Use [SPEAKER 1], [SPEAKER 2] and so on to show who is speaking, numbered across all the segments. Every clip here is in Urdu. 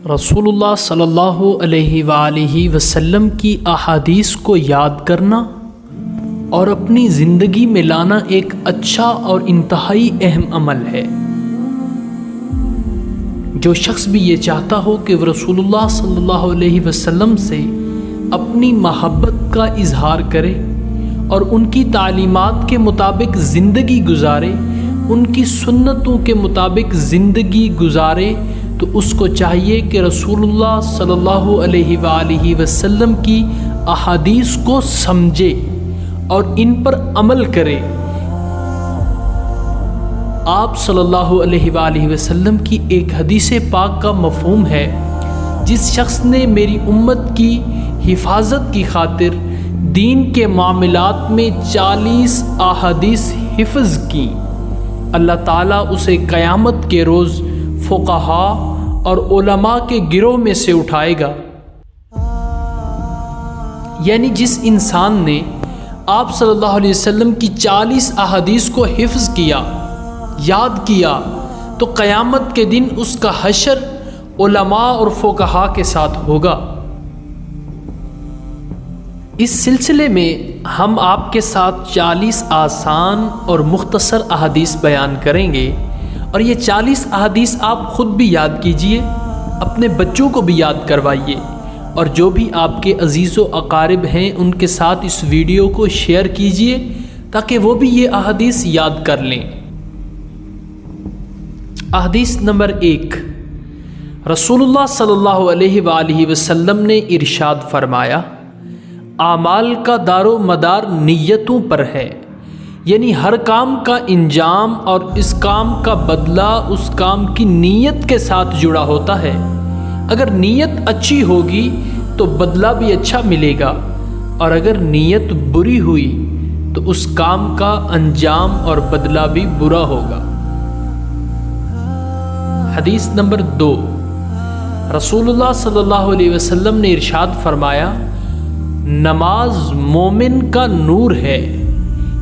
[SPEAKER 1] رسول اللہ صلی اللہ علیہ وآلہ وسلم کی احادیث کو یاد کرنا اور اپنی زندگی میں لانا ایک اچھا اور انتہائی اہم عمل ہے۔ جو شخص بھی یہ چاہتا ہو کہ وہ رسول اللہ صلی اللہ علیہ وسلم سے اپنی محبت کا اظہار کرے اور ان کی تعلیمات کے مطابق زندگی گزارے، ان کی سنتوں کے مطابق زندگی گزارے، تو اس کو چاہیے کہ رسول اللہ صلی اللہ علیہ وآلہ وسلم کی احادیث کو سمجھے اور ان پر عمل کرے۔ آپ صلی اللہ علیہ وآلہ وسلم کی ایک حدیث پاک کا مفہوم ہے، جس شخص نے میری امت کی حفاظت کی خاطر دین کے معاملات میں 40 احادیث حفظ کی، اللہ تعالیٰ اسے قیامت کے روز فقہاء اور علماء کے گروہ میں سے اٹھائے گا۔ یعنی جس انسان نے آپ صلی اللہ علیہ وسلم کی 40 احادیث کو حفظ کیا، یاد کیا، تو قیامت کے دن اس کا حشر علماء اور فقہاء کے ساتھ ہوگا۔ اس سلسلے میں ہم آپ کے ساتھ 40 آسان اور مختصر احادیث بیان کریں گے، اور یہ 40 احادیث آپ خود بھی یاد کیجئے، اپنے بچوں کو بھی یاد کروائیے، اور جو بھی آپ کے عزیز و اقارب ہیں ان کے ساتھ اس ویڈیو کو شیئر کیجئے تاکہ وہ بھی یہ احادیث یاد کر لیں۔ احادیث نمبر 1، رسول اللہ صلی اللہ علیہ وآلہ وسلم نے ارشاد فرمایا، اعمال کا دار و مدار نیتوں پر ہے، یعنی ہر کام کا انجام اور اس کام کا بدلہ اس کام کی نیت کے ساتھ جڑا ہوتا ہے۔ اگر نیت اچھی ہوگی تو بدلہ بھی اچھا ملے گا، اور اگر نیت بری ہوئی تو اس کام کا انجام اور بدلہ بھی برا ہوگا۔ حدیث نمبر 2، رسول اللہ صلی اللہ علیہ وسلم نے ارشاد فرمایا، نماز مومن کا نور ہے،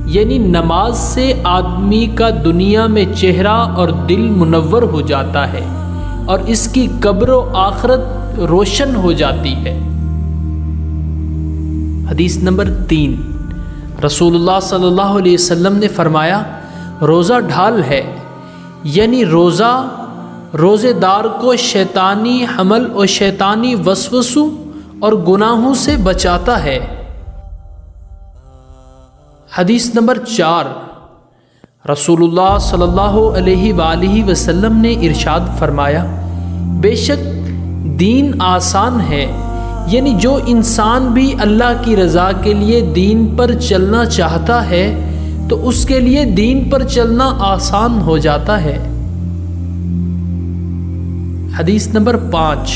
[SPEAKER 1] یعنی نماز سے آدمی کا دنیا میں چہرہ اور دل منور ہو جاتا ہے اور اس کی قبر و آخرت روشن ہو جاتی ہے۔ حدیث نمبر 3، رسول اللہ صلی اللہ علیہ وسلم نے فرمایا، روزہ ڈھال ہے، یعنی روزے دار کو شیطانی حمل اور شیطانی وسوسوں اور گناہوں سے بچاتا ہے۔ حدیث نمبر 4، رسول اللہ صلی اللہ علیہ وآلہ وسلم نے ارشاد فرمایا، بے شک دین آسان ہے، یعنی جو انسان بھی اللہ کی رضا کے لیے دین پر چلنا چاہتا ہے تو اس کے لیے دین پر چلنا آسان ہو جاتا ہے۔ حدیث نمبر 5،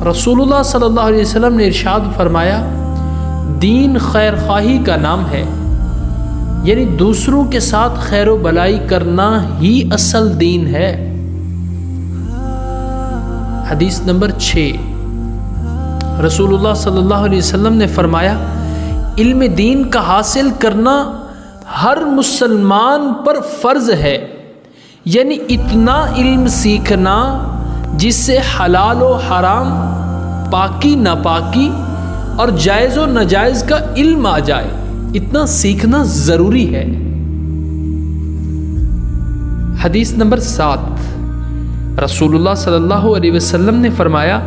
[SPEAKER 1] رسول اللہ صلی اللہ علیہ وسلم نے ارشاد فرمایا، دین خیر خواہی کا نام ہے، یعنی دوسروں کے ساتھ خیر و بلائی کرنا ہی اصل دین ہے۔ حدیث نمبر 6، رسول اللہ صلی اللہ علیہ وسلم نے فرمایا، علم دین کا حاصل کرنا ہر مسلمان پر فرض ہے، یعنی اتنا علم سیکھنا جس سے حلال و حرام، پاکی ناپاکی اور جائز و ناجائز کا علم آ جائے، اتنا سیکھنا ضروری ہے۔ حدیث نمبر 7، رسول اللہ صلی اللہ علیہ وسلم نے فرمایا،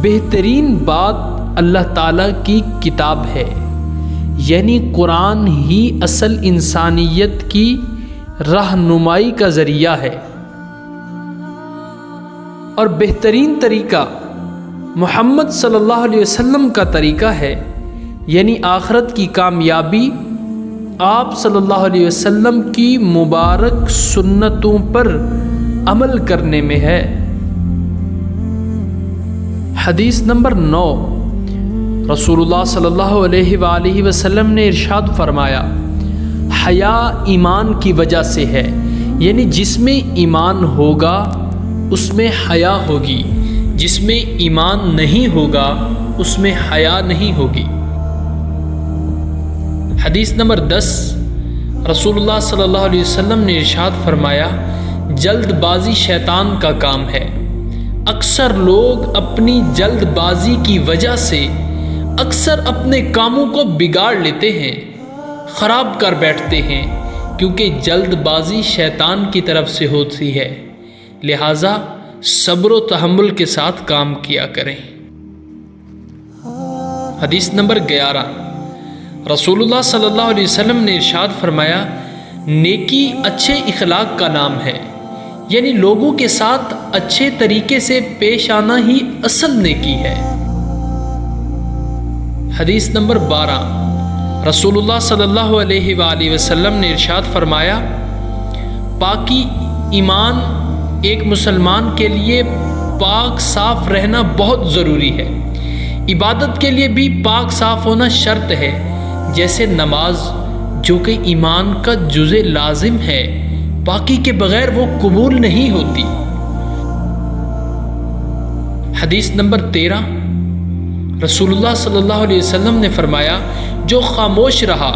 [SPEAKER 1] بہترین بات اللہ تعالیٰ کی کتاب ہے، یعنی قرآن ہی اصل انسانیت کی رہنمائی کا ذریعہ ہے، اور بہترین طریقہ محمد صلی اللہ علیہ وسلم کا طریقہ ہے، یعنی آخرت کی کامیابی آپ صلی اللہ علیہ وسلم کی مبارک سنتوں پر عمل کرنے میں ہے۔ حدیث نمبر 9، رسول اللہ صلی اللہ علیہ وآلہ وسلم نے ارشاد فرمایا، حیا ایمان کی وجہ سے ہے، یعنی جس میں ایمان ہوگا اس میں حیا ہوگی، جس میں ایمان نہیں ہوگا اس میں حیا نہیں ہوگی۔ حدیث نمبر 10، رسول اللہ صلی اللہ علیہ وسلم نے ارشاد فرمایا، جلد بازی شیطان کا کام ہے، اکثر لوگ اپنی جلد بازی کی وجہ سے اکثر اپنے کاموں کو بگاڑ لیتے ہیں، خراب کر بیٹھتے ہیں، کیونکہ جلد بازی شیطان کی طرف سے ہوتی ہے۔ لہٰذا صبر و تحمل کے ساتھ کام کیا کریں۔ حدیث نمبر 11، رسول اللہ صلی اللہ علیہ وسلم نے ارشاد فرمایا، نیکی اچھے اخلاق کا نام ہے، یعنی لوگوں کے ساتھ اچھے طریقے سے پیش آنا ہی اصل نیکی ہے۔ حدیث نمبر 12، رسول اللہ صلی اللہ علیہ وآلہ وسلم نے ارشاد فرمایا، پاکی ایمان ایک مسلمان کے لیے پاک صاف رہنا بہت ضروری ہے۔ عبادت کے لیے بھی پاک صاف ہونا شرط ہے، جیسے نماز جو کہ ایمان کا جزء لازم ہے، پاکی کے بغیر وہ قبول نہیں ہوتی۔ حدیث نمبر 13، رسول اللہ صلی اللہ علیہ وسلم نے فرمایا، جو خاموش رہا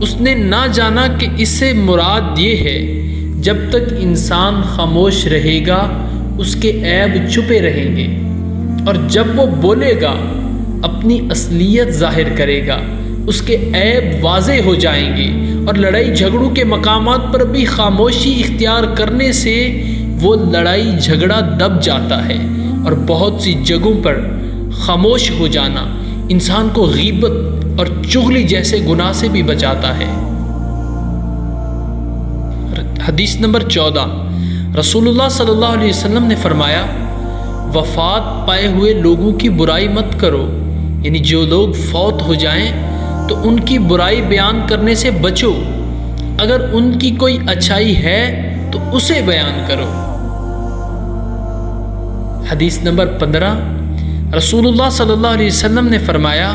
[SPEAKER 1] اس نے نہ جانا کہ اس سے مراد یہ ہے، جب تک انسان خاموش رہے گا اس کے عیب چھپے رہیں گے، اور جب وہ بولے گا اپنی اصلیت ظاہر کرے گا، اس کے عیب واضح ہو جائیں گے، اور لڑائی جھگڑوں کے مقامات پر بھی خاموشی اختیار کرنے سے وہ لڑائی جھگڑا دب جاتا ہے، اور بہت سی جگہوں پر خاموش ہو جانا انسان کو غیبت اور چغلی جیسے گناہ سے بھی بچاتا ہے۔ حدیث نمبر 14، رسول اللہ صلی اللہ علیہ وسلم نے فرمایا، وفات پائے ہوئے لوگوں کی برائی مت کرو، یعنی جو لوگ فوت ہو جائیں تو ان کی برائی بیان کرنے سے بچو، اگر ان کی کوئی اچھائی ہے تو اسے بیان کرو۔ حدیث نمبر 15، رسول اللہ صلی اللہ علیہ وسلم نے فرمایا،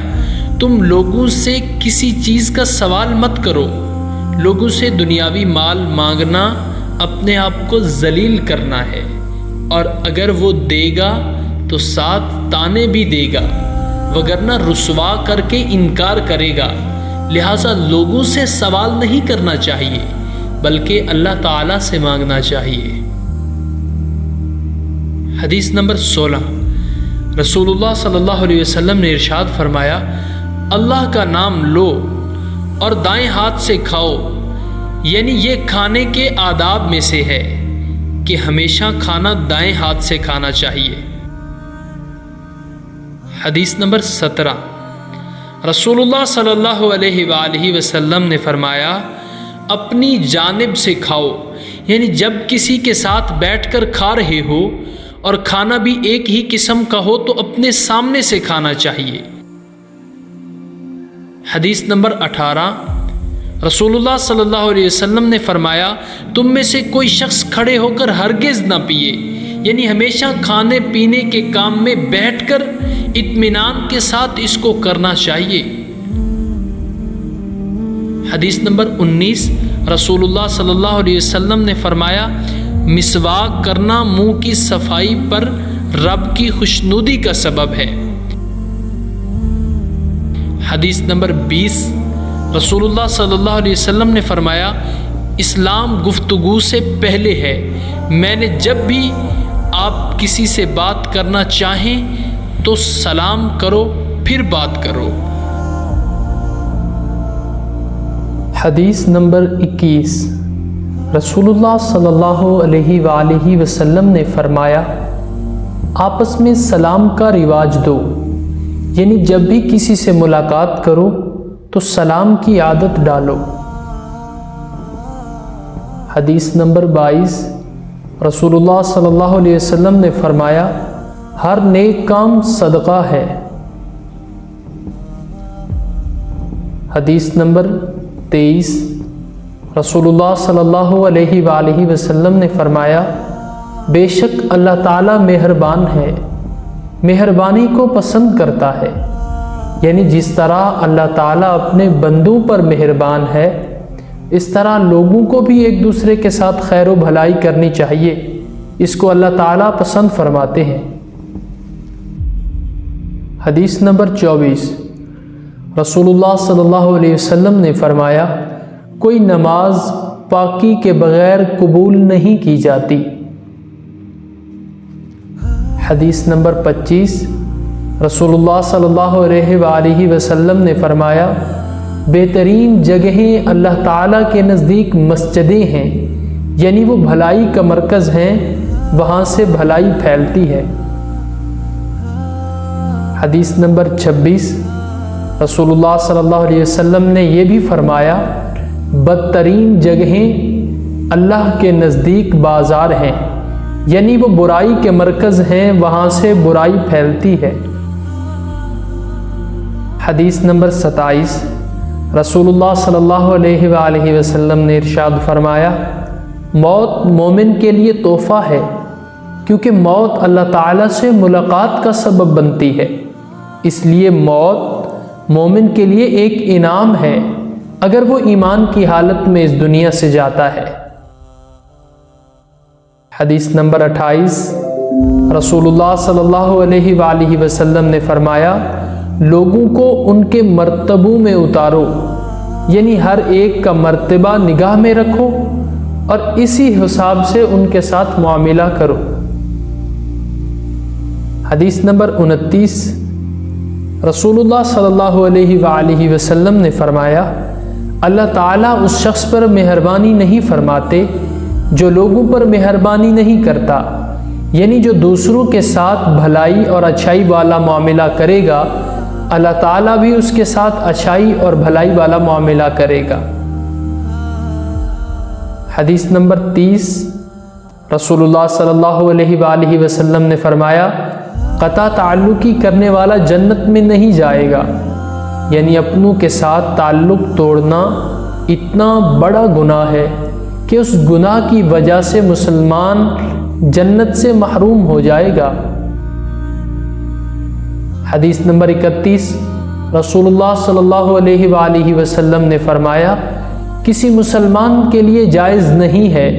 [SPEAKER 1] تم لوگوں سے کسی چیز کا سوال مت کرو، لوگوں سے دنیاوی مال مانگنا اپنے آپ کو ذلیل کرنا ہے، اور اگر وہ دے گا تو ساتھ تانے بھی دے گا، وگرنہ رسوا کر کے انکار کرے گا۔ لہٰذا لوگوں سے سوال نہیں کرنا چاہیے، بلکہ اللہ تعالیٰ سے مانگنا چاہیے۔ حدیث نمبر 16، رسول اللہ صلی اللہ علیہ وسلم نے ارشاد فرمایا، اللہ کا نام لو اور دائیں ہاتھ سے کھاؤ، یعنی یہ کھانے کے آداب میں سے ہے کہ ہمیشہ کھانا دائیں ہاتھ سے کھانا چاہیے۔ حدیث نمبر 17، رسول اللہ صلی اللہ علیہ وآلہ وسلم نے فرمایا، اپنی جانب سے کھاؤ، یعنی جب کسی کے ساتھ بیٹھ کر کھا رہے ہو اور کھانا بھی ایک ہی قسم کا ہو تو اپنے سامنے سے کھانا چاہیے۔ حدیث نمبر 18، رسول اللہ صلی اللہ علیہ وسلم نے فرمایا، تم میں سے کوئی شخص کھڑے ہو کر ہرگز نہ پیے، یعنی ہمیشہ کھانے پینے کے کام میں بیٹھ کر اطمینان کے ساتھ اس کو کرنا چاہیے۔ حدیث نمبر 19، رسول اللہ صلی اللہ علیہ وسلم نے فرمایا، مسواک کرنا منہ کی صفائی پر رب کی خوشنودی کا سبب ہے۔ حدیث نمبر 20، رسول اللہ صلی اللہ علیہ وسلم نے فرمایا، اسلام گفتگو سے پہلے ہے، میں نے جب بھی آپ کسی سے بات کرنا چاہیں تو سلام کرو پھر بات کرو۔ حدیث نمبر 21، رسول اللہ صلی اللہ علیہ وآلہ وسلم نے فرمایا، آپس میں سلام کا رواج دو، یعنی جب بھی کسی سے ملاقات کرو تو سلام کی عادت ڈالو۔ حدیث نمبر 22، رسول اللہ صلی اللہ علیہ وسلم نے فرمایا، ہر نیک کام صدقہ ہے۔ حدیث نمبر 23، رسول اللہ صلی اللہ علیہ وآلہ وسلم نے فرمایا، بے شک اللہ تعالیٰ مہربان ہے، مہربانی کو پسند کرتا ہے، یعنی جس طرح اللہ تعالیٰ اپنے بندوں پر مہربان ہے، اس طرح لوگوں کو بھی ایک دوسرے کے ساتھ خیر و بھلائی کرنی چاہیے، اس کو اللہ تعالیٰ پسند فرماتے ہیں۔ حدیث نمبر 24، رسول اللہ صلی اللہ علیہ وسلم نے فرمایا، کوئی نماز پاکی کے بغیر قبول نہیں کی جاتی۔ حدیث نمبر 25، رسول اللہ صلی اللہ علیہ وآلہ وسلم نے فرمایا بہترین جگہیں اللہ تعالیٰ کے نزدیک مسجدیں ہیں، یعنی وہ بھلائی کا مرکز ہیں، وہاں سے بھلائی پھیلتی ہے۔ حدیث نمبر 26، رسول اللہ صلی اللہ علیہ وسلم نے یہ بھی فرمایا بدترین جگہیں اللہ کے نزدیک بازار ہیں، یعنی وہ برائی کے مرکز ہیں، وہاں سے برائی پھیلتی ہے۔ حدیث نمبر 27، رسول اللہ صلی اللہ علیہ وآلہ وسلم نے ارشاد فرمایا موت مومن کے لیے تحفہ ہے، کیونکہ موت اللہ تعالیٰ سے ملاقات کا سبب بنتی ہے، اس لیے موت مومن کے لیے ایک انعام ہے اگر وہ ایمان کی حالت میں اس دنیا سے جاتا ہے۔ حدیث نمبر 28، رسول اللہ صلی اللہ علیہ وآلہ وسلم نے فرمایا لوگوں کو ان کے مرتبوں میں اتارو، یعنی ہر ایک کا مرتبہ نگاہ میں رکھو اور اسی حساب سے ان کے ساتھ معاملہ کرو۔ حدیث نمبر 29، رسول اللہ صلی اللہ علیہ وآلہ وسلم نے فرمایا اللہ تعالیٰ اس شخص پر مہربانی نہیں فرماتے جو لوگوں پر مہربانی نہیں کرتا، یعنی جو دوسروں کے ساتھ بھلائی اور اچھائی والا معاملہ کرے گا اللہ تعالیٰ بھی اس کے ساتھ اچھائی اور بھلائی والا معاملہ کرے گا۔ حدیث نمبر 30، رسول اللہ صلی اللہ علیہ وآلہ وسلم نے فرمایا قطع تعلقی کرنے والا جنت میں نہیں جائے گا، یعنی اپنوں کے ساتھ تعلق توڑنا اتنا بڑا گناہ ہے کہ اس گناہ کی وجہ سے مسلمان جنت سے محروم ہو جائے گا۔ حدیث نمبر 31، رسول اللہ صلی اللہ علیہ وآلہ وسلم نے فرمایا کسی مسلمان کے لیے جائز نہیں ہے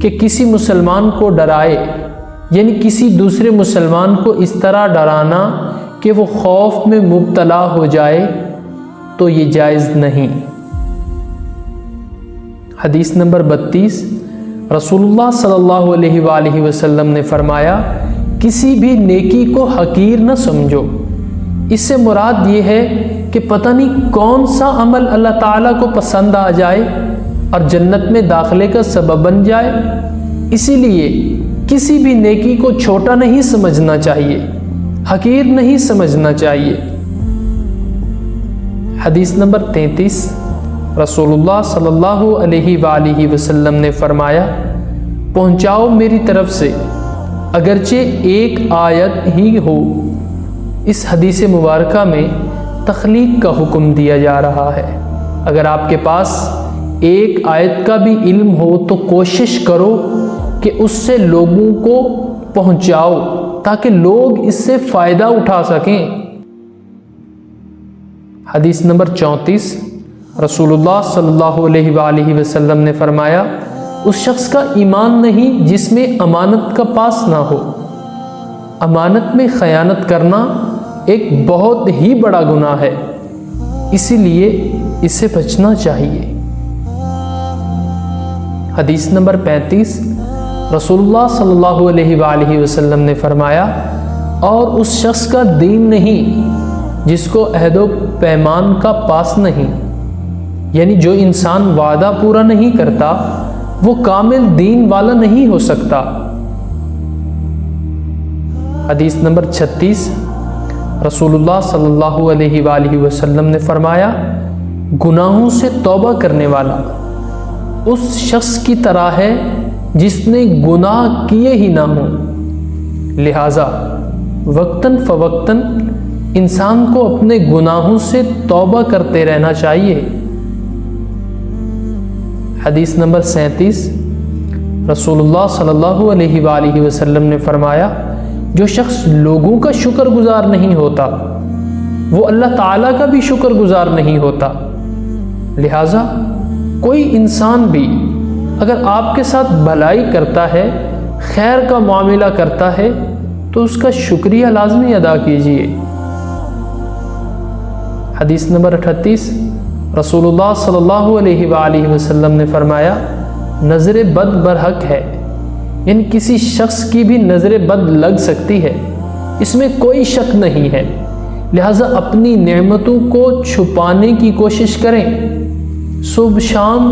[SPEAKER 1] کہ کسی مسلمان کو ڈرائے، یعنی کسی دوسرے مسلمان کو اس طرح ڈرانا کہ وہ خوف میں مبتلا ہو جائے، تو یہ جائز نہیں۔ حدیث نمبر 32، رسول اللہ صلی اللہ علیہ وآلہ وسلم نے فرمایا کسی بھی نیکی کو حقیر نہ سمجھو، اس سے مراد یہ ہے کہ پتہ نہیں کون سا عمل اللہ تعالیٰ کو پسند آ جائے اور جنت میں داخلے کا سبب بن جائے، اسی لیے کسی بھی نیکی کو چھوٹا نہیں سمجھنا چاہیے، حقیر نہیں سمجھنا چاہیے۔ حدیث نمبر 33، رسول اللہ صلی اللہ علیہ وآلہ وسلم نے فرمایا پہنچاؤ میری طرف سے اگرچہ ایک آیت ہی ہو۔ اس حدیث مبارکہ میں تخلیق کا حکم دیا جا رہا ہے۔ اگر آپ کے پاس ایک آیت کا بھی علم ہو تو کوشش کرو کہ اس سے لوگوں کو پہنچاؤ تاکہ لوگ اس سے فائدہ اٹھا سکیں۔ حدیث نمبر 34، رسول اللہ صلی اللہ علیہ وآلہ وسلم نے فرمایا اس شخص کا ایمان نہیں جس میں امانت کا پاس نہ ہو۔ امانت میں خیانت کرنا ایک بہت ہی بڑا گناہ ہے، اسی لیے اس سے بچنا چاہیے۔ حدیث نمبر 35، رسول اللہ صلی اللہ علیہ وآلہ وسلم نے فرمایا اور اس شخص کا دین نہیں جس کو عہد و پیمان کا پاس نہیں، یعنی جو انسان وعدہ پورا نہیں کرتا وہ کامل دین والا نہیں ہو سکتا۔ حدیث نمبر 36، رسول اللہ صلی اللہ علیہ وآلہ وسلم نے فرمایا گناہوں سے توبہ کرنے والا اس شخص کی طرح ہے جس نے گناہ کیے ہی نہ ہوں، لہٰذا وقتاً فوقتاً انسان کو اپنے گناہوں سے توبہ کرتے رہنا چاہیے۔ حدیث نمبر 37، رسول اللہ صلی اللہ علیہ وآلہ وسلم نے فرمایا جو شخص لوگوں کا شکر گزار نہیں ہوتا وہ اللہ تعالیٰ کا بھی شکر گزار نہیں ہوتا، لہٰذا کوئی انسان بھی اگر آپ کے ساتھ بھلائی کرتا ہے، خیر کا معاملہ کرتا ہے تو اس کا شکریہ لازمی ادا کیجیے۔ حدیث نمبر 38، رسول اللہ صلی اللہ علیہ وآلہ وسلم نے فرمایا نظر بد برحق ہے، یعنی کسی شخص کی بھی نظر بد لگ سکتی ہے، اس میں کوئی شک نہیں ہے، لہٰذا اپنی نعمتوں کو چھپانے کی کوشش کریں، صبح شام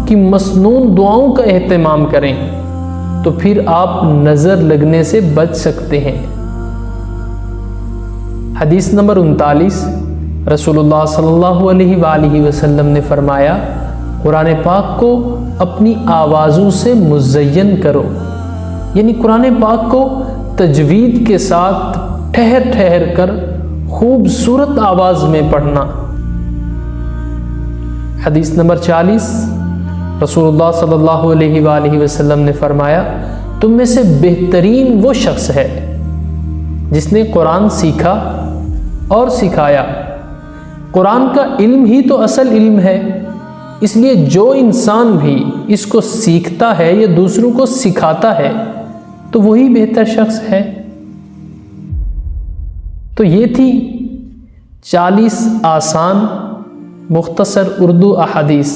[SPEAKER 1] کی مسنون دعاؤں کا اہتمام کریں، تو پھر آپ نظر لگنے سے بچ سکتے ہیں۔ حدیث نمبر 39، رسول اللہ صلی اللہ علیہ وآلہ وسلم نے فرمایا، قرآن پاک کو اپنی آوازوں سے مزین کرو، یعنی قرآن پاک کو تجوید کے ساتھ ٹھہر ٹھہر کر خوبصورت آواز میں پڑھنا۔ حدیث نمبر 40، رسول اللہ صلی اللہ علیہ وآلہ وسلم نے فرمایا، تم میں سے بہترین وہ شخص ہے جس نے قرآن سیکھا اور سکھایا۔ قرآن کا علم ہی تو اصل علم ہے، اس لیے جو انسان بھی اس کو سیکھتا ہے یا دوسروں کو سکھاتا ہے تو وہی بہتر شخص ہے۔ تو یہ تھی 40 آسان مختصر اردو احادیث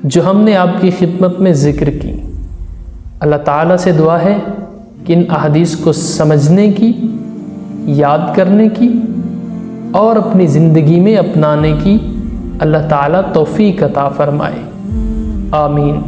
[SPEAKER 1] جو ہم نے آپ کی خدمت میں ذکر کی۔ اللہ تعالیٰ سے دعا ہے کہ ان احادیث کو سمجھنے کی، یاد کرنے کی اور اپنی زندگی میں اپنانے کی اللہ تعالیٰ توفیق عطا فرمائے۔ آمین۔